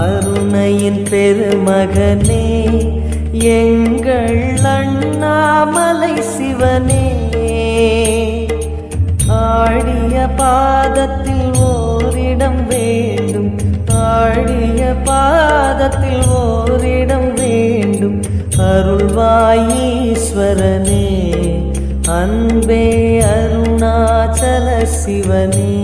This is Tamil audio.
அருணையின் பெருமகனே எங்கள் அண்ணாமலை சிவனே, ஆடிய பாதத்தில் ஓரிடம் வேண்டும், ஆடிய பாதத்தில் ஓரிடம் வேண்டும். அருள்வாயீஸ்வரனே, அன்பே அருணாச்சல சிவனே.